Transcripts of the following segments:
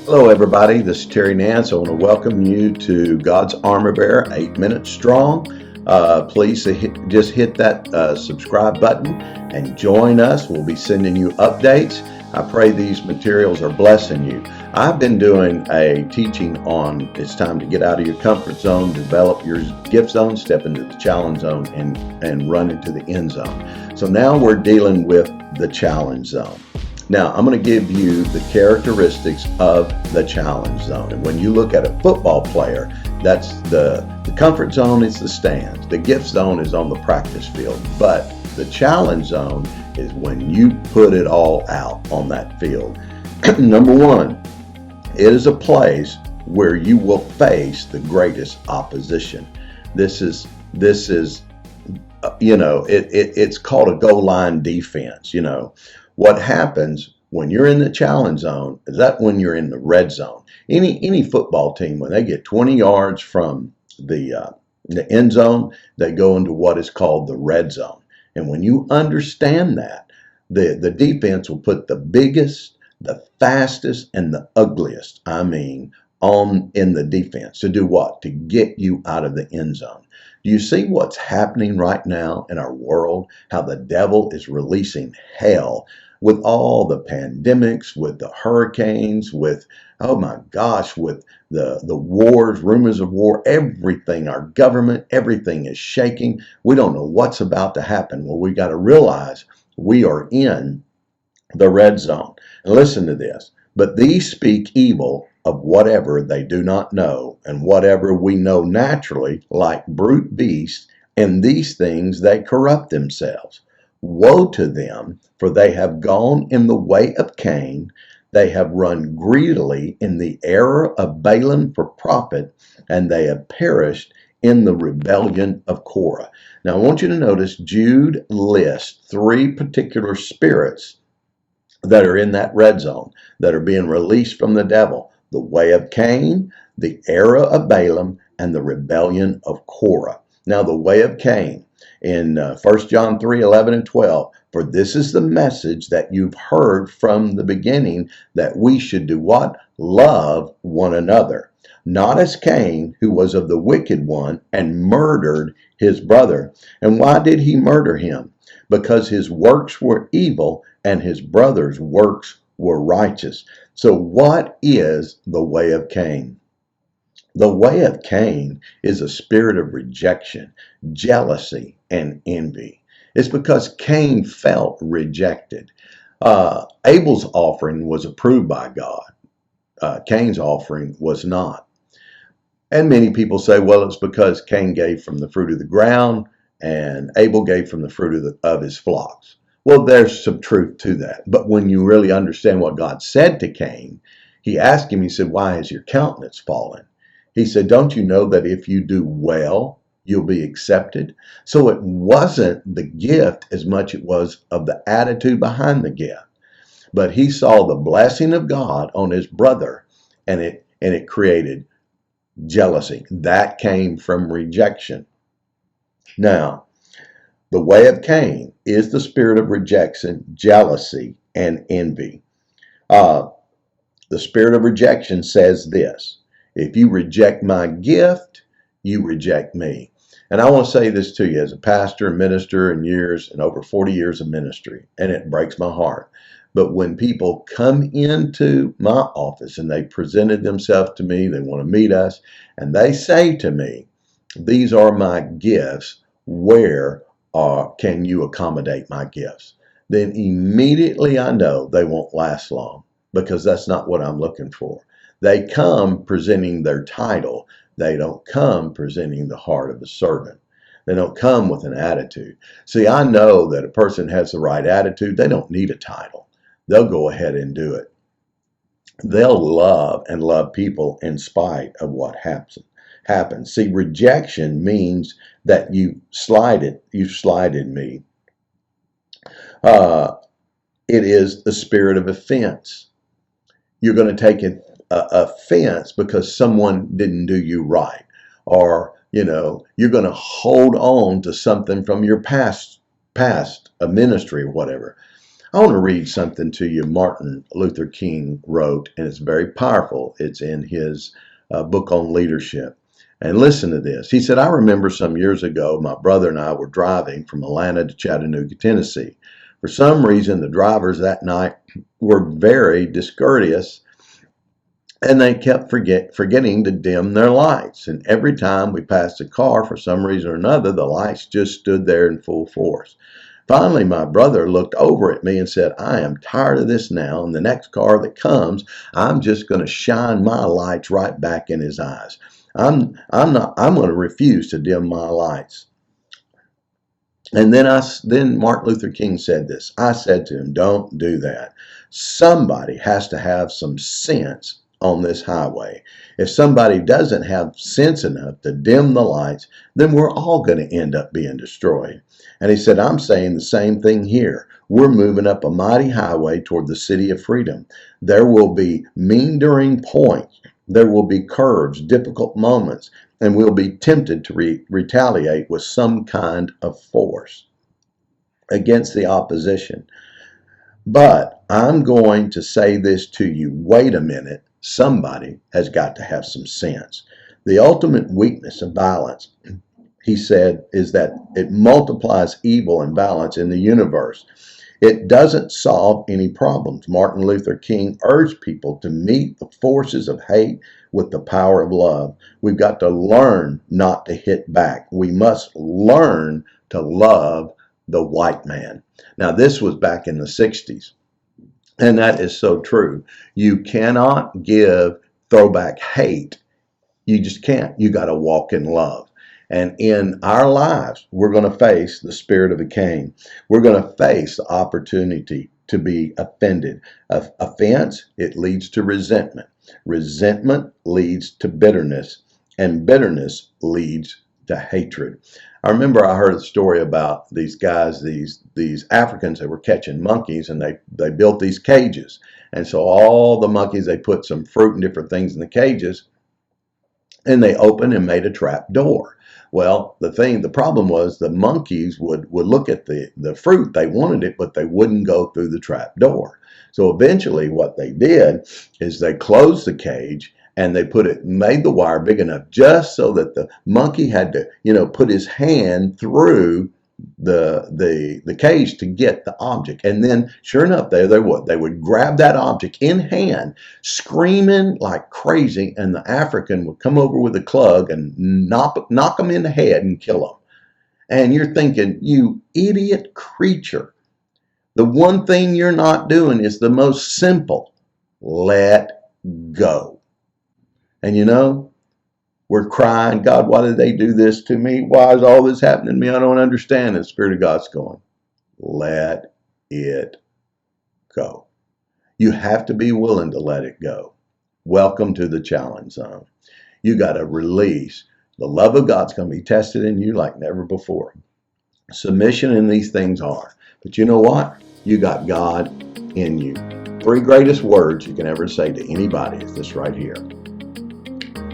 Hello, everybody. This is Terry Nance. I want to welcome you to God's Armor Bearer, 8 Minutes Strong. Please just hit that subscribe button and join us. We'll be sending you updates. I pray these materials are blessing you. I've been doing a teaching on it's time to get out of your comfort zone, develop your gift zone, step into the challenge zone, and run into the end zone. So now we're dealing with the challenge zone. Now, I'm going to give you the characteristics of the challenge zone. And when you look at a football player, that's the comfort zone is the stands. The gift zone is on the practice field. But the challenge zone is when you put it all out on that field. Number one, it is a place where you will face the greatest opposition. This is it's called a goal line defense. What happens when you're in the challenge zone is that when you're in the red zone. Any football team, when they get 20 yards from the end zone, they go into what is called the red zone. And when you understand that, the defense will put the biggest, the fastest, and the ugliest, in the defense. To do what? To get you out of the end zone. Do you see what's happening right now in our world? How the devil is releasing hell with all the pandemics, with the hurricanes, with, oh my gosh, with the wars, rumors of war, everything, our government, everything is shaking. We don't know what's about to happen. Well, we got to realize we are in the red zone. And listen to this. But these speak evil of whatever they do not know, and whatever we know naturally, like brute beasts, and these things they corrupt themselves. Woe to them, for they have gone in the way of Cain, they have run greedily in the error of Balaam for profit, and they have perished in the rebellion of Korah. Now I want you to notice Jude lists three particular spirits that are in that red zone, that are being released from the devil: the way of Cain, the error of Balaam, and the rebellion of Korah. Now the way of Cain, in 1 John 3, 11 and 12, for this is the message that you've heard from the beginning, that we should do what? Love one another. Not as Cain, who was of the wicked one, and murdered his brother. And why did he murder him? Because his works were evil, and his brother's works were righteous. So what is the way of Cain? The way of Cain is a spirit of rejection, jealousy, and envy. It's because Cain felt rejected. Abel's offering was approved by God. Cain's offering was not. And many people say, well, it's because Cain gave from the fruit of the ground and Abel gave from the fruit of his flocks. Well, there's some truth to that. But when you really understand what God said to Cain, he asked him, he said, why has your countenance fallen? He said, don't you know that if you do well, you'll be accepted? So it wasn't the gift as much it was of the attitude behind the gift. But he saw the blessing of God on his brother, and it created jealousy. That came from rejection. Now, the way of Cain is the spirit of rejection, jealousy, and envy. The spirit of rejection says this: if you reject my gift, you reject me. And I want to say this to you as a pastor and minister in over 40 years of ministry, and it breaks my heart. But when people come into my office and they presented themselves to me, they want to meet us, and they say to me, these are my gifts, where can you accommodate my gifts? Then immediately I know they won't last long, because that's not what I'm looking for. They come presenting their title. They don't come presenting the heart of a servant. They don't come with an attitude. See, I know that a person has the right attitude. They don't need a title. They'll go ahead and do it. They'll love and love people in spite of what happens. See, rejection means that you've slighted me. It is the spirit of offense. You're going to take offense because someone didn't do you right, or you're going to hold on to something from your past a ministry or whatever. I want to read something to you Martin Luther King wrote, and it's very powerful. It's in his book on leadership. And listen to this. He said, I remember some years ago, my brother and I were driving from Atlanta to Chattanooga, Tennessee. For some reason, the drivers that night were very discourteous, and they kept forgetting to dim their lights. And every time we passed a car, for some reason or another, the lights just stood there in full force. Finally, my brother looked over at me and said, I am tired of this now, and the next car that comes, I'm just going to shine my lights right back in his eyes. I'm going to refuse to dim my lights. And then Martin Luther King said this. I said to him, don't do that. Somebody has to have some sense on this highway. If somebody doesn't have sense enough to dim the lights, then we're all going to end up being destroyed. And he said, I'm saying the same thing here. We're moving up a mighty highway toward the city of freedom. There will be meandering points. There will be curves, difficult moments, and we'll be tempted to retaliate with some kind of force against the opposition. But I'm going to say this to you. Wait a minute. Somebody has got to have some sense. The ultimate weakness of violence, he said, is that it multiplies evil and violence in the universe. It doesn't solve any problems. Martin Luther King urged people to meet the forces of hate with the power of love. We've got to learn not to hit back. We must learn to love the white man. Now, this was back in the 60s. And that is so true. You cannot give throwback hate. You just can't. You got to walk in love. And in our lives, we're going to face the spirit of Cain. We're going to face the opportunity to be offended. Offense, it leads to resentment. Resentment leads to bitterness. And bitterness leads to hatred. I remember I heard a story about these guys, these Africans that were catching monkeys, and they built these cages. And so all the monkeys, they put some fruit and different things in the cages, and they opened and made a trap door. Well, the problem was the monkeys would look at the fruit, they wanted it, but they wouldn't go through the trap door. So eventually what they did is they closed the cage, and they made the wire big enough just so that the monkey had to, put his hand through the cage to get the object. And then sure enough, they would grab that object in hand, screaming like crazy, and the African would come over with a club and knock them in the head and kill them. And you're thinking, you idiot creature, the one thing you're not doing is the most simple: let go. And we're crying, God, why did they do this to me? Why is all this happening to me? I don't understand. And the Spirit of God's going, let it go. You have to be willing to let it go. Welcome to the challenge zone. You got to release. The love of God's going to be tested in you like never before. Submission in these things are. But you know what? You got God in you. 3 greatest words you can ever say to anybody is this right here.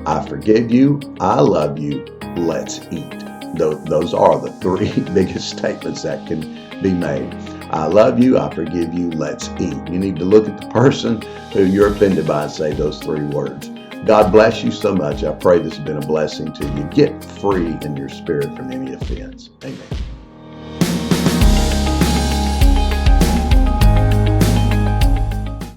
I forgive you, I love you, let's eat. Those are the 3 biggest statements that can be made. I love you, I forgive you, let's eat. You need to look at the person who you're offended by and say those 3 words. God bless you so much. I pray this has been a blessing to you. Get free in your spirit from any offense. Amen.